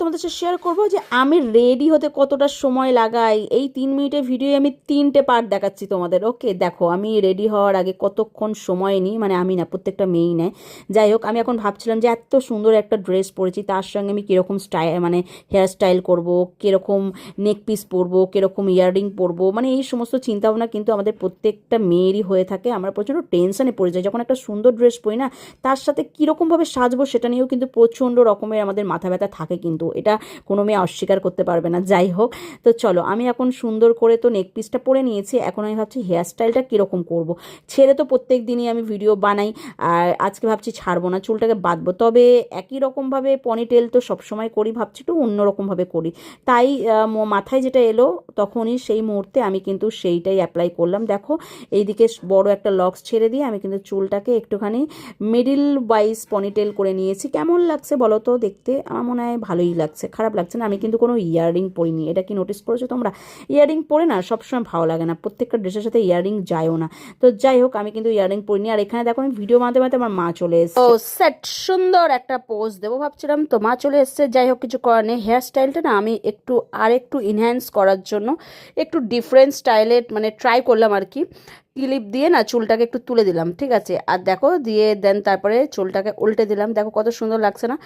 তোমাদের সাথে শেয়ার করবো যে আমি রেডি হতে কতটা সময় লাগাই। এই 3 মিনিটের ভিডিও আমি 3টে পার্ট দেখাচ্ছি তোমাদের। ওকে, দেখো আমি রেডি হওয়ার আগে কতক্ষণ সময় নিই, মানে আমি না, প্রত্যেকটা মেয়েই নেয়। যাই হোক, আমি এখন ভাবছিলাম যে এত সুন্দর একটা ড্রেস পরেছি, তার সঙ্গে আমি কীরকম স্টাইল, মানে হেয়ার স্টাইল করবো, কীরকম নেক পিস পরবো, কীরকম ইয়াররিং পরবো, মানে এই সমস্ত চিন্তাভাবনা কিন্তু আমাদের প্রত্যেকটা মেয়েরই হয়ে থাকে। আমরা প্রচণ্ড টেনশনে পড়ে যাই যখন একটা সুন্দর ড্রেস পরি না, তার সাথে কীরকমভাবে সাজবো সেটা নিয়েও কিন্তু প্রচণ্ড রকমের আমাদের মাথা ব্যথা থাকে, কিন্তু এটা কোনো মেয়ে অস্বীকার করতে পারবে না। যাই হোক, তো চলো, আমি এখন সুন্দর করে তো নেক পিসটা পরে নিয়েছি। এখন আমি ভাবছি হেয়ার স্টাইলটা কীরকম করবো। ছেড়ে তো প্রত্যেক দিনই আমি ভিডিও বানাই, আর আজকে ভাবছি ছাড়বো না, চুলটাকে বাঁধবো। তবে একই রকমভাবে পনিটেল তো সবসময় করি, ভাবছি একটু অন্যরকমভাবে করি। তাই মাথায় যেটা এলো তখনই সেই মুহূর্তে আমি কিন্তু সেইটাই অ্যাপ্লাই করলাম। দেখো, এইদিকে বড় একটা লক্স ছেড়ে দিয়ে আমি কিন্তু চুলটাকে একটুখানি মিডিল ওয়াইজ পনিটেল করে নিয়েছি। কেমন লাগছে বলো তো দেখতে? আমার মনে হয় ভালোই লাগছে, খারাপ লাগছে না। আমি কিন্তু কোনো ইয়াররিং পরিনি, এটা কি নোটিস করেছো তোমরা? ইয়াররিং পরে না সবসময় ভালো লাগে না, প্রত্যেকটা ড্রেসের সাথে ইয়াররিং যায়ও না। তো যাই হোক, আমি কিন্তু ইয়াররিং পরিনি। আর এখানে দেখো, আমি ভিডিও বানাতে বানাতে আমার মা চলে এসেছে। ও সেট, সুন্দর একটা পোজ দেবো ভাবছিলাম, তো মা চলে এসেছে। যাই হোক, কিছু করার নেই। হেয়ার স্টাইলটা না আমি একটু ইনহ্যান্স করার জন্য একটু ডিফারেন্ট স্টাইলে মানে ট্রাই করলাম আর কি। ক্লিপ দিয়ে না চুলটাকে একটু তুলে দিলাম, ঠিক আছে। আর দেখো, দিয়ে দেন তারপরে চুলটাকে উল্টে দিলাম। দেখো কত সুন্দর লাগছে না?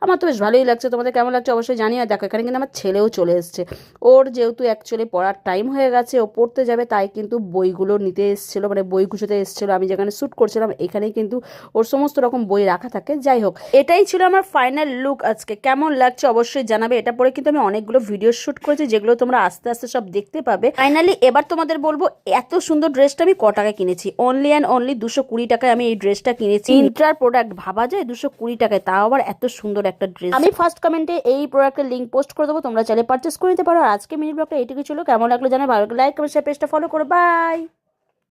আমার তো বেশ ভালোই লাগছে। তোমাদের কেমন লাগছে অবশ্যই জানিও। আর দেখো, এখানে কিন্তু আমার ছেলেও চলে এসেছে। ওর যেহেতু অ্যাকচুয়ালি পড়ার টাইম হয়ে গেছে, ও পড়তে যাবে, তাই কিন্তু বইগুলো নিতে এসেছিলো, মানে বই গুছোতে এসেছিলো। আমি যেখানে শ্যুট করছিলাম এখানেই কিন্তু ওর সমস্ত রকম বই রাখা থাকে। যাই হোক, এটাই ছিল আমার ফাইনাল লুক আজকে। কেমন লাগছে অবশ্যই জানাবে। এটা পরে কিন্তু আমি অনেকগুলো ভিডিও শ্যুট করেছি, যেগুলো তোমরা আস্তে আস্তে সব দেখতে পাবে। ফাইনালি এবার তোমাদের বলবো, এত সুন্দর ড্রেসটা আমি ক টাকায় কিনেছি। অনলি অ্যান্ড অনলি 220 টাকায় আমি এই ড্রেসটা কিনেছি। ইন্টার প্রোডাক্ট, ভাবা যায় 220 টাকায়, তাও আবার এত সুন্দর একটা ড্রেস। আমি ফার্স্ট কমেন্টে এই প্রোডাক্টের লিঙ্ক পোস্ট করে দেবো, তোমরা চাইলে পারচেস করে নিতে পারো। আর আজকে মিনি ব্লগটা এইটুকু ছিল। কেমন লাগলো জানাবে, ভালো লাইক কমেন্ট শেয়ার, পেজটা ফলো করো। বাই।